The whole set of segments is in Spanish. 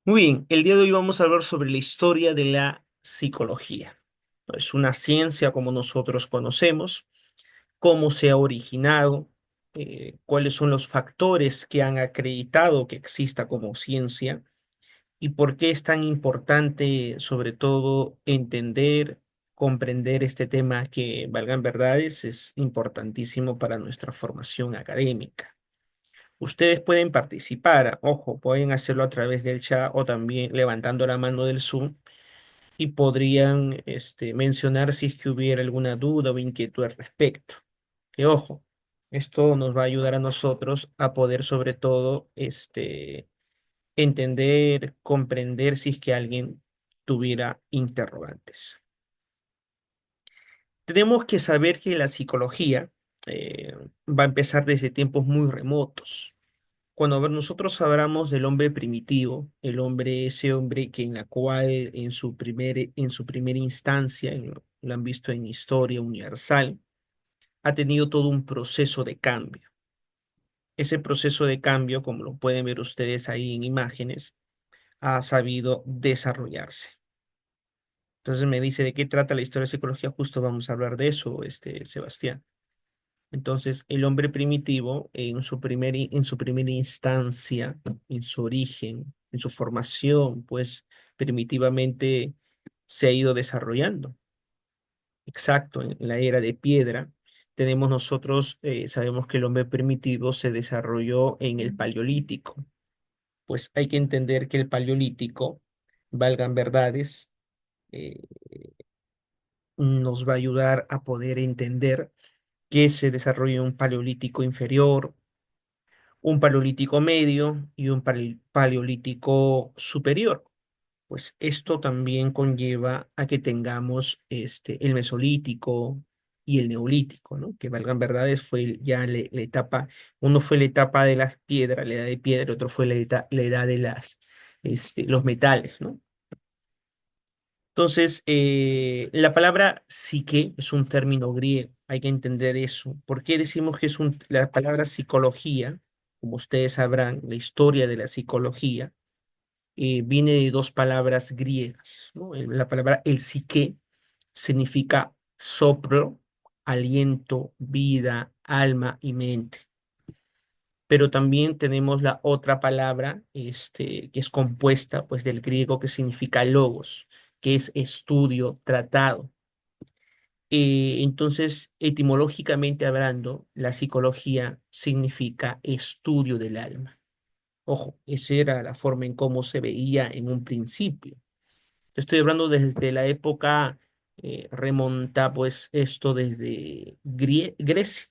Muy bien, el día de hoy vamos a hablar sobre la historia de la psicología. Es una ciencia como nosotros conocemos, cómo se ha originado, cuáles son los factores que han acreditado que exista como ciencia y por qué es tan importante, sobre todo, entender, comprender este tema que, valgan verdades, es importantísimo para nuestra formación académica. Ustedes pueden participar, ojo, pueden hacerlo a través del chat o también levantando la mano del Zoom y podrían mencionar si es que hubiera alguna duda o inquietud al respecto. Que ojo, esto nos va a ayudar a nosotros a poder sobre todo entender, comprender si es que alguien tuviera interrogantes. Tenemos que saber que la psicología eh, va a empezar desde tiempos muy remotos. Cuando nosotros hablamos del hombre primitivo, el hombre, ese hombre que en la cual en su primera instancia, lo han visto en historia universal, ha tenido todo un proceso de cambio. Ese proceso de cambio, como lo pueden ver ustedes ahí en imágenes, ha sabido desarrollarse. Entonces me dice de qué trata la historia de psicología, justo vamos a hablar de eso, Sebastián. Entonces, el hombre primitivo, en su primera instancia, en su origen, en su formación, pues primitivamente se ha ido desarrollando. Exacto, en la era de piedra, tenemos nosotros, sabemos que el hombre primitivo se desarrolló en el Paleolítico. Pues hay que entender que el Paleolítico, valgan verdades, eh, nos va a ayudar a poder entender que se desarrolló un Paleolítico inferior, un paleolítico medio y un paleolítico superior. Pues esto también conlleva a que tengamos el mesolítico y el neolítico, ¿no? Que valgan verdades, fue ya la etapa, uno fue la etapa de las piedras, la edad de piedra, otro fue la edad de los metales, ¿no? Entonces, la palabra psique es un término griego, hay que entender eso. ¿Por qué decimos que la palabra psicología, como ustedes sabrán, la historia de la psicología, viene de dos palabras griegas, ¿no? La palabra el psique significa soplo, aliento, vida, alma y mente. Pero también tenemos la otra palabra, que es compuesta, pues, del griego que significa logos, que es estudio, tratado. Entonces, etimológicamente hablando, la psicología significa estudio del alma. Ojo, esa era la forma en cómo se veía en un principio. Estoy hablando desde la época, remonta pues esto desde Grecia.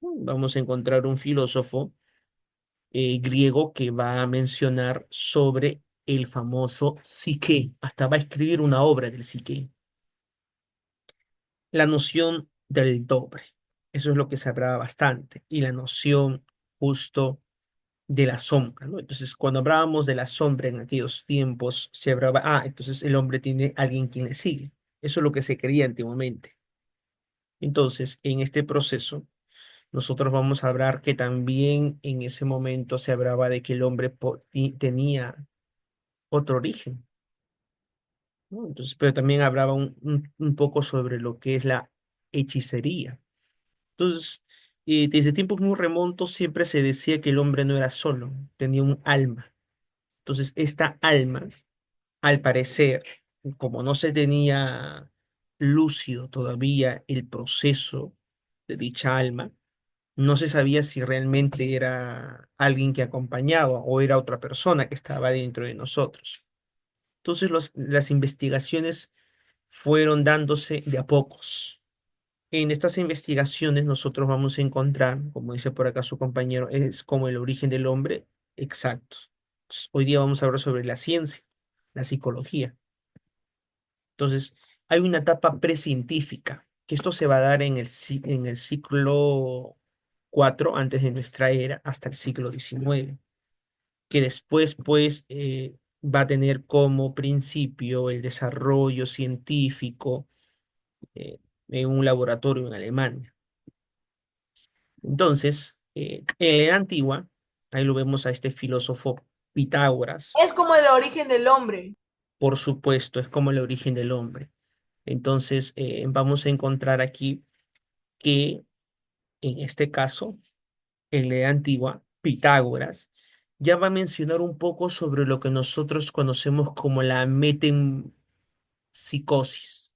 Vamos a encontrar un filósofo griego que va a mencionar sobre el famoso psique, hasta va a escribir una obra del psique, la noción del doble. Eso es lo que se hablaba bastante, y la noción justo de la sombra, ¿no? Entonces, cuando hablábamos de la sombra en aquellos tiempos, se hablaba, entonces el hombre tiene alguien quien le sigue. Eso es lo que se creía antiguamente. Entonces, en este proceso, nosotros vamos a hablar que también en ese momento se hablaba de que el hombre tenía otro origen, ¿no? Entonces, pero también hablaba un poco sobre lo que es la hechicería. Entonces, desde tiempos muy remotos siempre se decía que el hombre no era solo, tenía un alma. Entonces, esta alma, al parecer, como no se tenía lúcido todavía el proceso de dicha alma, no se sabía si realmente era alguien que acompañaba o era otra persona que estaba dentro de nosotros. Entonces, las investigaciones fueron dándose de a pocos. En estas investigaciones nosotros vamos a encontrar, como dice por acá su compañero, es como el origen del hombre exacto. Hoy día vamos a hablar sobre la ciencia, la psicología. Entonces, hay una etapa precientífica, que esto se va a dar en el siglo IV antes de nuestra era hasta el siglo XIX, que después, pues, va a tener como principio el desarrollo científico eh, en un laboratorio en Alemania. Entonces, en la edad antigua, ahí lo vemos a este filósofo Pitágoras, Es como el origen del hombre. por supuesto, es como el origen del hombre. Entonces, vamos a encontrar aquí que en este caso, en la edad antigua, Pitágoras ya va a mencionar un poco sobre lo que nosotros conocemos como la metempsicosis.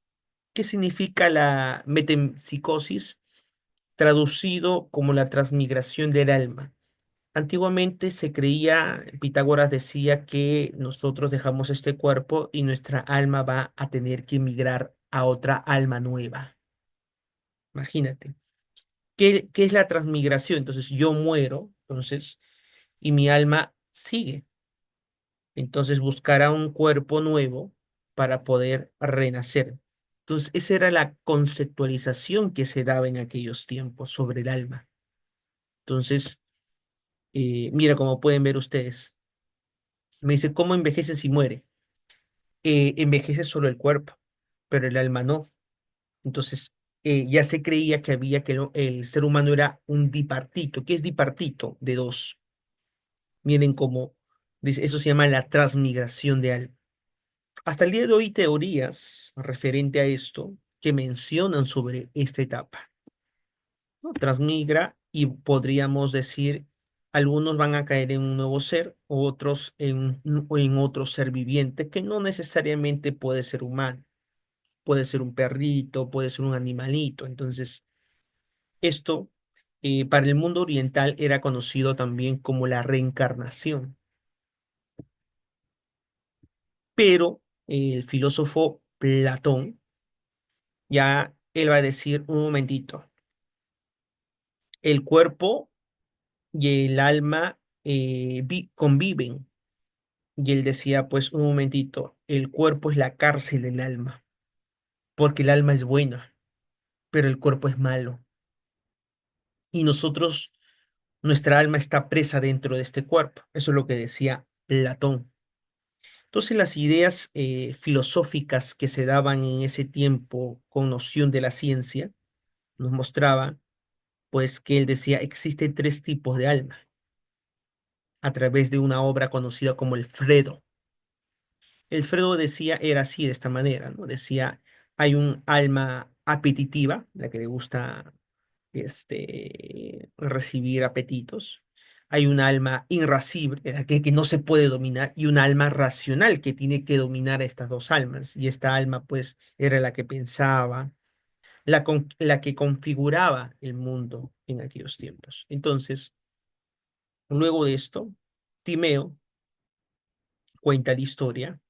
¿Qué significa la metempsicosis? Traducido como la transmigración del alma. Antiguamente se creía, Pitágoras decía que nosotros dejamos este cuerpo y nuestra alma va a tener que migrar a otra alma nueva. Imagínate. ¿Qué es la transmigración? Entonces yo muero, entonces, y mi alma sigue. Entonces buscará un cuerpo nuevo para poder renacer. Entonces, esa era la conceptualización que se daba en aquellos tiempos sobre el alma. Entonces, mira, como pueden ver ustedes, me dice, ¿cómo envejece si muere? Envejece solo el cuerpo, pero el alma no. Entonces, ya se creía que había que el ser humano era un dipartito. ¿Qué es dipartito? De dos. Miren cómo, dice, eso se llama la transmigración de alma. Hasta el día de hoy, hay teorías referente a esto que mencionan sobre esta etapa, ¿no? Transmigra y podríamos decir, algunos van a caer en un nuevo ser, otros en otro ser viviente que no necesariamente puede ser humano, puede ser un perrito, puede ser un animalito. Entonces, esto para el mundo oriental era conocido también como la reencarnación, pero el filósofo Platón, ya él va a decir un momentito, el cuerpo y el alma conviven. Y él decía, pues un momentito, el cuerpo es la cárcel del alma, porque el alma es buena, pero el cuerpo es malo. Y nosotros, nuestra alma está presa dentro de este cuerpo. Eso es lo que decía Platón. Entonces las ideas filosóficas que se daban en ese tiempo con noción de la ciencia nos mostraban, pues que él decía, existen tres tipos de alma a través de una obra conocida como el Fredo. El Fredo decía, era así, de esta manera, ¿no? Decía, hay un alma apetitiva, la que le gusta recibir apetitos. Hay un alma irascible, la que no se puede dominar, y un alma racional que tiene que dominar a estas dos almas. Y esta alma, pues, era la que pensaba, la que configuraba el mundo en aquellos tiempos. Entonces, luego de esto, Timeo cuenta la historia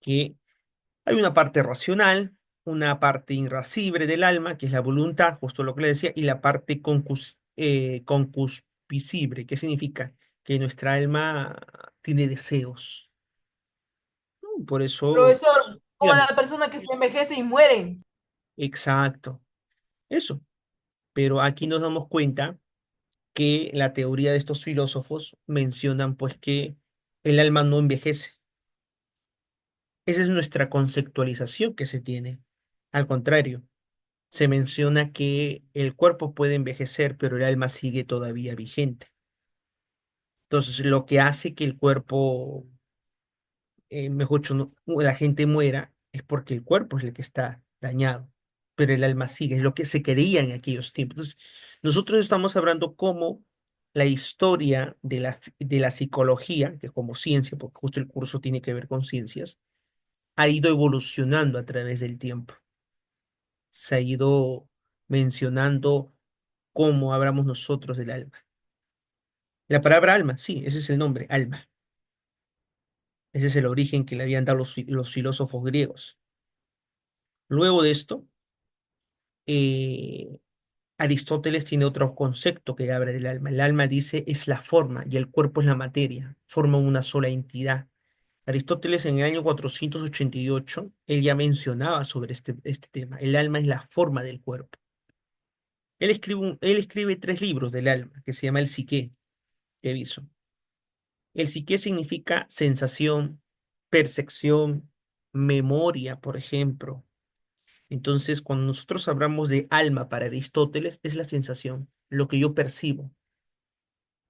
que hay una parte racional, una parte irascible del alma, que es la voluntad, justo lo que le decía, y la parte concupiscible, que significa que nuestra alma tiene deseos, ¿no? Por eso, Profesor, como la dígame, persona que se envejece y muere. exacto, eso. Pero aquí nos damos cuenta que la teoría de estos filósofos mencionan pues que el alma no envejece. Esa es nuestra conceptualización que se tiene. Al contrario, se menciona que el cuerpo puede envejecer, pero el alma sigue todavía vigente. Entonces, lo que hace que el cuerpo, mejor dicho, la gente muera, es porque el cuerpo es el que está dañado, pero el alma sigue, es lo que se creía en aquellos tiempos. Entonces, nosotros estamos hablando cómo la historia de la psicología, que como ciencia, porque justo el curso tiene que ver con ciencias, ha ido evolucionando a través del tiempo. Se ha ido mencionando cómo hablamos nosotros del alma. La palabra alma, sí, ese es el nombre, alma. Ese es el origen que le habían dado los filósofos griegos. Luego de esto, eh, Aristóteles tiene otro concepto que habla del alma. El alma dice es la forma y el cuerpo es la materia, forman una sola entidad. Aristóteles en el año 488, él ya mencionaba sobre este tema. El alma es la forma del cuerpo. Él escribe tres libros del alma, que se llama el Psique, que hizo. El psique significa sensación, percepción, memoria, por ejemplo. Entonces, cuando nosotros hablamos de alma para Aristóteles, es la sensación, lo que yo percibo.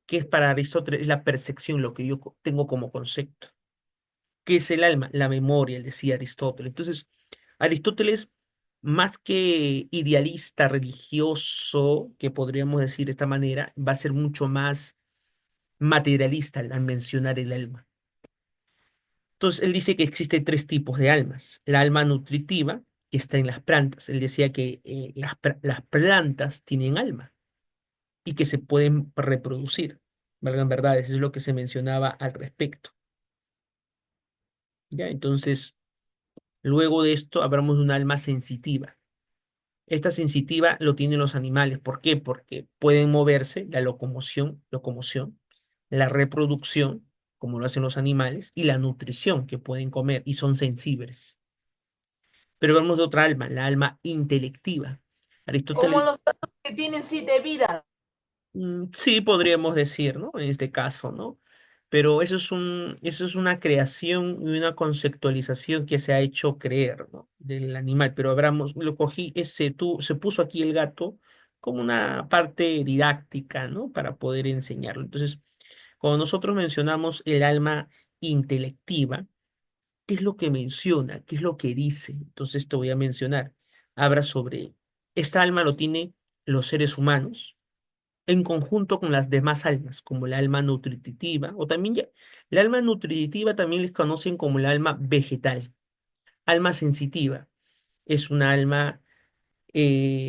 que es para Aristóteles es la percepción, lo que yo tengo como concepto. ¿Qué es el alma? La memoria, decía Aristóteles. Entonces, Aristóteles, más que idealista religioso, que podríamos decir de esta manera, va a ser mucho más materialista al mencionar el alma. Entonces, él dice que existen tres tipos de almas. La alma nutritiva, que está en las plantas. Él decía que las plantas tienen alma y que se pueden reproducir. Valgan verdades, eso es lo que se mencionaba al respecto. ¿Ya? Entonces, luego de esto, hablamos de un alma sensitiva. Esta sensitiva lo tienen los animales. ¿Por qué? Porque pueden moverse, la locomoción, la reproducción, como lo hacen los animales, y la nutrición que pueden comer y son sensibles. Pero vemos de otra alma, la alma intelectiva. Como Aristóteles, los gatos que tienen 7 vidas. sí podríamos decir, ¿no? En este caso, ¿no? Pero eso es una creación y una conceptualización que se ha hecho creer, ¿no? Del animal. Pero abramos, lo cogí, se puso aquí el gato como una parte didáctica, ¿no? Para poder enseñarlo. Entonces, cuando nosotros mencionamos el alma intelectiva, ¿qué es lo que menciona? ¿Qué es lo que dice? Entonces te voy a mencionar. Habla sobre, esta alma lo tiene los seres humanos en conjunto con las demás almas, como el alma nutritiva, o también el alma nutritiva también les conocen como el alma vegetal. Alma sensitiva es una alma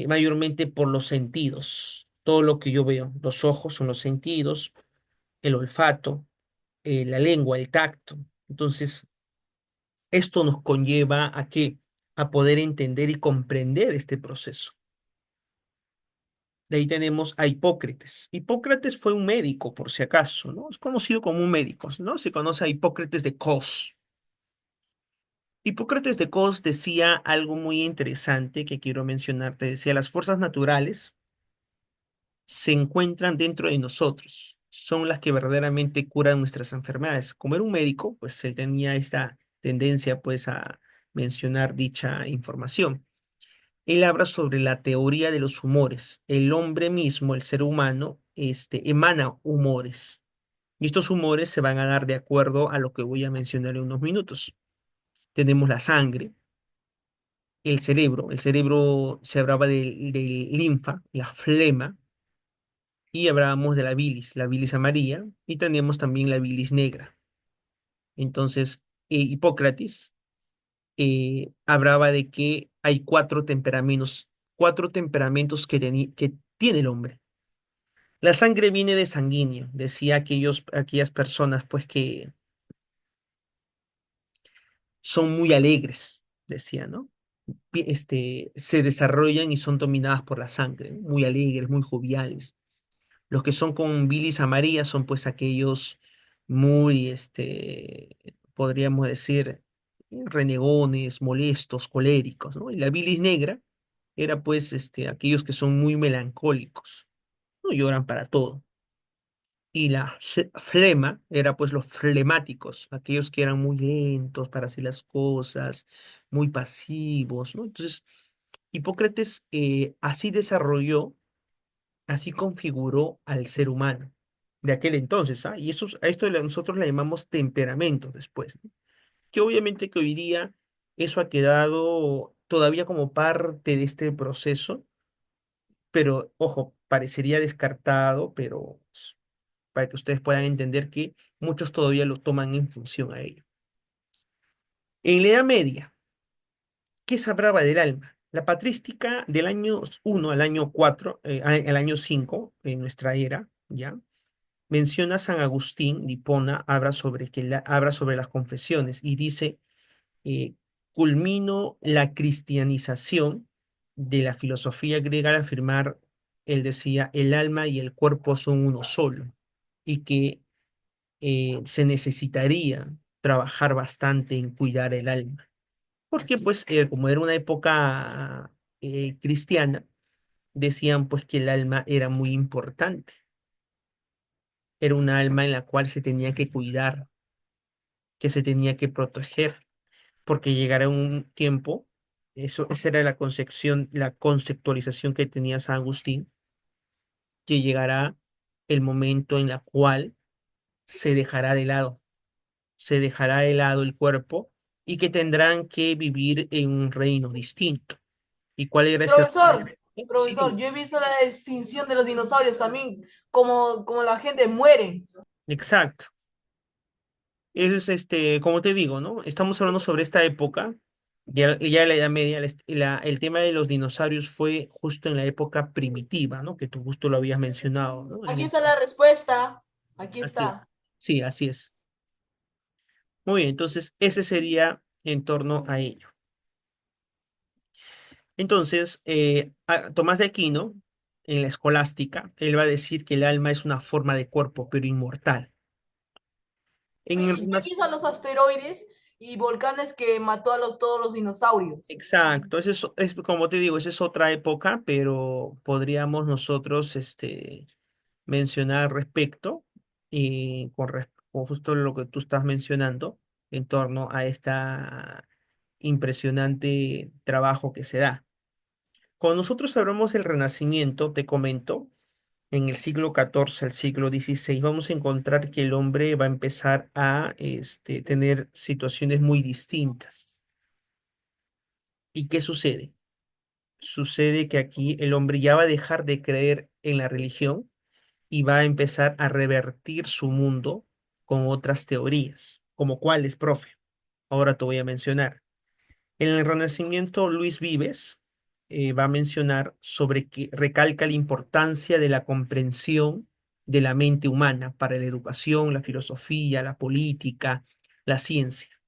mayormente por los sentidos, todo lo que yo veo. Los ojos son los sentidos, el olfato, la lengua, el tacto. Entonces, esto nos conlleva a qué? A poder entender y comprender este proceso. De ahí tenemos a Hipócrates. Hipócrates fue un médico, por si acaso, ¿no? Es conocido como un médico, ¿no? Se conoce a Hipócrates de Cos. Hipócrates de Cos decía algo muy interesante que quiero mencionarte. Decía, las fuerzas naturales se encuentran dentro de nosotros. Son las que verdaderamente curan nuestras enfermedades. Como era un médico, pues él tenía esta tendencia, pues, a mencionar dicha información. Él habla sobre la teoría de los humores. El hombre mismo, el ser humano, emana humores. Y estos humores se van a dar de acuerdo a lo que voy a mencionar en unos minutos. Tenemos la sangre, el cerebro. El cerebro se hablaba del linfa, la flema, y hablábamos de la bilis amarilla, y teníamos también la bilis negra. Entonces, Hipócrates hablaba de que hay cuatro temperamentos que tiene el hombre. La sangre viene de sanguíneo, decía aquellas personas pues que son muy alegres, decía, ¿no? Se desarrollan y son dominadas por la sangre, ¿no? Muy alegres, muy joviales. Los que son con bilis amarilla son pues aquellos muy, podríamos decir, renegones, molestos, coléricos, ¿no? Y la bilis negra era pues aquellos que son muy melancólicos, no lloran para todo. Y la flema era pues los flemáticos, aquellos que eran muy lentos para hacer las cosas, muy pasivos, ¿no? Entonces, Hipócrates así desarrolló, así configuró al ser humano de aquel entonces, ¿ah? Y a esto nosotros le llamamos temperamento después, ¿no? Que obviamente que hoy día eso ha quedado todavía como parte de este proceso, pero ojo, parecería descartado, pero para que ustedes puedan entender que muchos todavía lo toman en función a ello. En la Edad Media, ¿qué se hablaba del alma? La patrística del año 1 al año 4, al año 5 en nuestra era, ¿ya? Menciona San Agustín de Hipona, habla sobre las confesiones y dice, eh, culminó la cristianización de la filosofía griega al afirmar, él decía, el alma y el cuerpo son uno solo y que se necesitaría trabajar bastante en cuidar el alma. Porque pues como era una época cristiana, decían pues que el alma era muy importante. Era una alma en la cual se tenía que cuidar, que se tenía que proteger, porque llegará un tiempo, esa era la conceptualización que tenía San Agustín, que llegará el momento en la cual se dejará de lado, se dejará de lado el cuerpo y que tendrán que vivir en un reino distinto. ¿Y cuál era ese reino? Sí, Profesor, yo he visto la extinción de los dinosaurios también, como la gente muere. exacto. Es como te digo, ¿no? Estamos hablando sobre esta época, ya en la Edad Media, el tema de los dinosaurios fue justo en la época primitiva, ¿no? Que tú justo lo habías mencionado, ¿no? Aquí está la respuesta. Aquí Así es. está. Sí, así es. Muy bien, entonces ese sería en torno a ello. Entonces, Tomás de Aquino, en la Escolástica, él va a decir que el alma es una forma de cuerpo, pero inmortal. En el Yo he visto a los asteroides y volcanes que mató a todos los dinosaurios. Exacto, es como te digo, esa es otra época, pero podríamos nosotros mencionar al respecto y con justo lo que tú estás mencionando en torno a esta impresionante trabajo que se da. Cuando nosotros hablamos del Renacimiento, te comento, en el siglo XIV al siglo XVI, vamos a encontrar que el hombre va a empezar a tener situaciones muy distintas. ¿Y qué sucede? Sucede que aquí el hombre ya va a dejar de creer en la religión y va a empezar a revertir su mundo con otras teorías, como cuáles, profe. Ahora te voy a mencionar. En el Renacimiento, Luis Vives va a mencionar sobre que recalca la importancia de la comprensión de la mente humana para la educación, la filosofía, la política, la ciencia.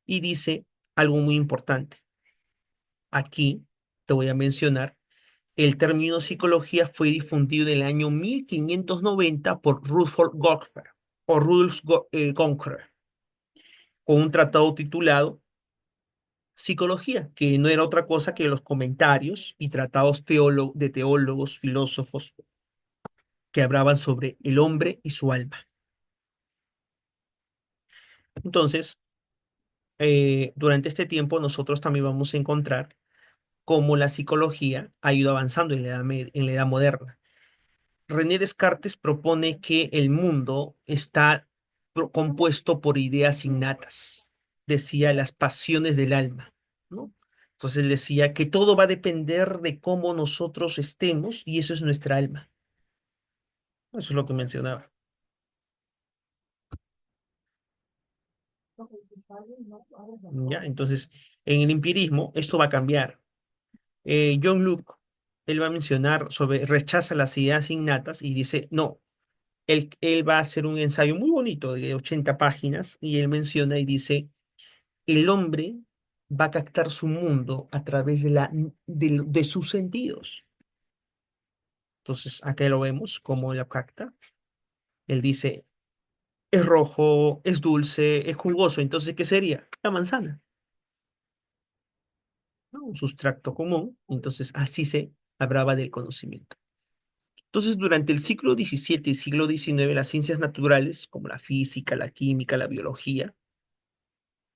Y dice algo muy importante. Aquí te voy a mencionar. El término psicología fue difundido en el año 1590 por Rutherford Goffler o Goncourt con un tratado titulado Psicología, que no era otra cosa que los comentarios y tratados de teólogos, filósofos que hablaban sobre el hombre y su alma. Entonces, durante este tiempo nosotros también vamos a encontrar cómo la psicología ha ido avanzando en la edad moderna. René Descartes propone que el mundo está compuesto por ideas innatas, decía las pasiones del alma, ¿no? Entonces decía que todo va a depender de cómo nosotros estemos y eso es nuestra alma. Eso es lo que mencionaba. ¿Ya? Entonces, en el empirismo, esto va a cambiar. John Locke, él va a mencionar sobre, rechaza las ideas innatas y dice, no, él va a hacer un ensayo muy bonito de 80 páginas y él menciona y dice, el hombre va a captar su mundo a través de sus sentidos. Entonces, acá lo vemos como lo capta. Él dice, es rojo, es dulce, es jugoso. Entonces, ¿qué sería? La manzana, ¿no? Un sustrato común. Entonces, así se hablaba del conocimiento. Entonces, durante el siglo XVII y siglo XIX, las ciencias naturales, como la física, la química, la biología,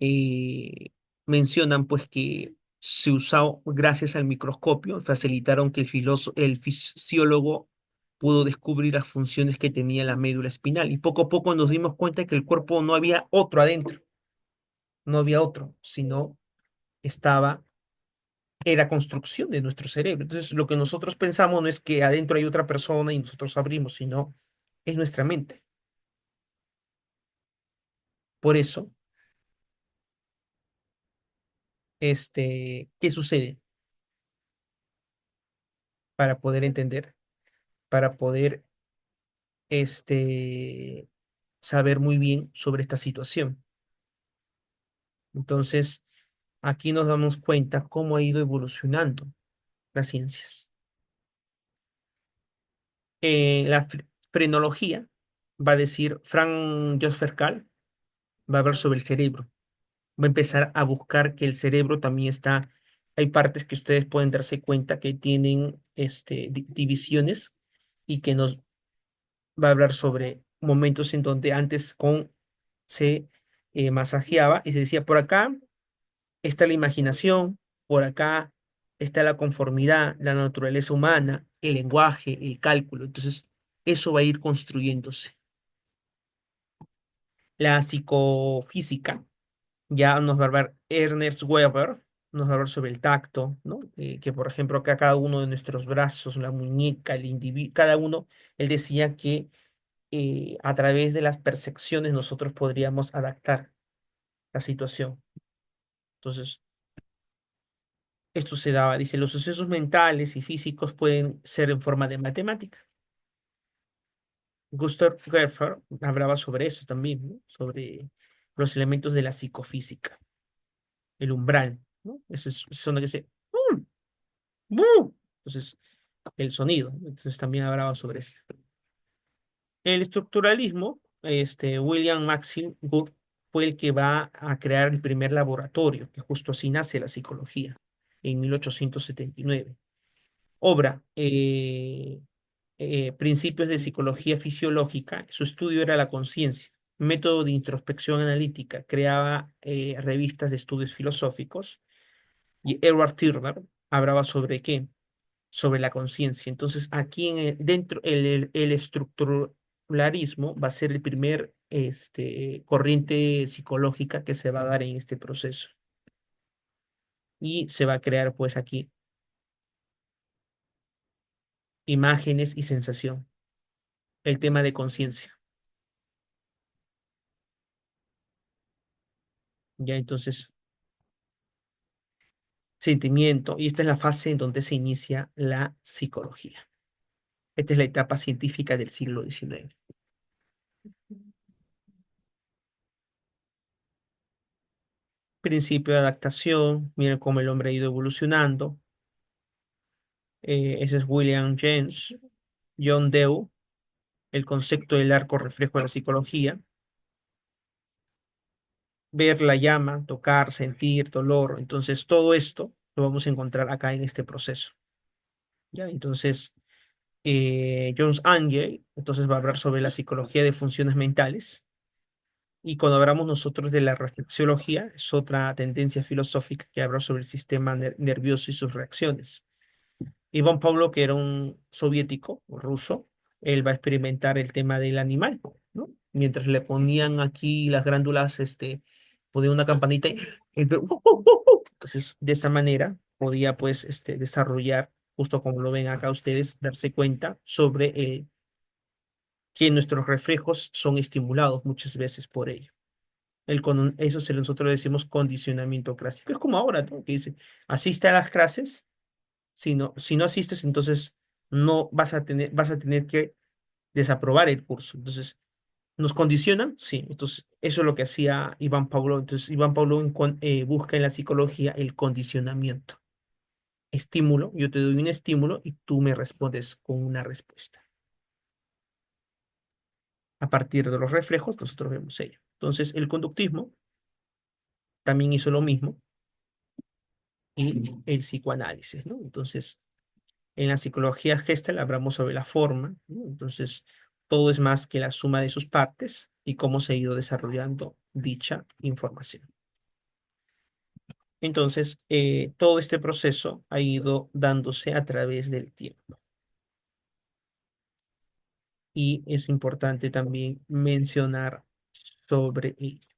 eh, mencionan pues que se usó gracias al microscopio, facilitaron que el fisiólogo pudo descubrir las funciones que tenía la médula espinal y poco a poco nos dimos cuenta que el cuerpo no había otro adentro, no había otro, sino estaba, era construcción de nuestro cerebro. Entonces lo que nosotros pensamos no es que adentro hay otra persona y nosotros abrimos, sino es nuestra mente. Por eso, ¿qué sucede? Para poder entender, para poder saber muy bien sobre esta situación. Entonces, aquí nos damos cuenta cómo ha ido evolucionando las ciencias. La frenología va a decir, Frank Joseph Kahl va a hablar sobre el cerebro. Va a empezar a buscar que el cerebro también está, hay partes que ustedes pueden darse cuenta que tienen divisiones y que nos va a hablar sobre momentos en donde antes se masajeaba y se decía, por acá está la imaginación, por acá está la conformidad, la naturaleza humana, el lenguaje, el cálculo. Entonces, eso va a ir construyéndose. La psicofísica, ya nos va a hablar Ernest Weber, nos va a hablar sobre el tacto, ¿no? Que por ejemplo, acá cada uno de nuestros brazos, la muñeca, el individuo, cada uno, él decía que a través de las percepciones nosotros podríamos adaptar la situación. Entonces, esto se daba, dice, los sucesos mentales y físicos pueden ser en forma de matemática. Gustav Geffer hablaba sobre eso también, ¿no? Sobre los elementos de la psicofísica, el umbral, ¿no? Ese es donde dice, "Mm, mm". Entonces, el sonido, ¿no? Entonces también hablaba sobre eso. El estructuralismo, William Maxim Guth fue el que va a crear el primer laboratorio, que justo así nace la psicología, en 1879. Obra, Principios de Psicología Fisiológica. Su estudio era la conciencia. Método de introspección analítica. Creaba revistas de estudios filosóficos. Y Edward Turner hablaba sobre qué, sobre la conciencia. Entonces, aquí dentro, el estructuralismo va a ser el primer corriente psicológica que se va a dar en este proceso. Y se va a crear, pues, aquí imágenes y sensación. El tema de conciencia. Ya, entonces, sentimiento. Y esta es la fase en donde se inicia la psicología. Esta es la etapa científica del siglo XIX. Principio de adaptación. Miren cómo el hombre ha ido evolucionando. Ese es William James. John Dewey, el concepto del arco reflejo de la psicología, ver la llama, tocar, sentir, dolor. Entonces, todo esto lo vamos a encontrar acá en este proceso. ¿Ya? Entonces, Jones Angell, entonces va a hablar sobre la psicología de funciones mentales. Y cuando hablamos nosotros de la reflexiología, es otra tendencia filosófica que habla sobre el sistema nervioso y sus reacciones. Iván Pablo, que era un soviético o ruso, él va a experimentar el tema del animal, ¿no? Mientras le ponían aquí las glándulas, ponía una campanita y entonces de esa manera podía pues desarrollar, justo como lo ven acá ustedes, darse cuenta sobre que nuestros reflejos son estimulados muchas veces por ello. Eso se nosotros decimos condicionamiento clásico. Es como ahora, ¿no? Que dice, asiste a las clases, si no asistes, entonces no vas a tener que desaprobar el curso. Entonces, ¿nos condicionan? Sí. Entonces, eso es lo que hacía Iván Pavlov. Entonces, Iván Pavlov busca en la psicología el condicionamiento. Estímulo, yo te doy un estímulo y tú me respondes con una respuesta. A partir de los reflejos, nosotros vemos ello. Entonces, el conductismo también hizo lo mismo y el psicoanálisis, ¿no? Entonces, en la psicología Gestalt hablamos sobre la forma, ¿no? Entonces, todo es más que la suma de sus partes y cómo se ha ido desarrollando dicha información. Entonces, todo este proceso ha ido dándose a través del tiempo. Y es importante también mencionar sobre ello.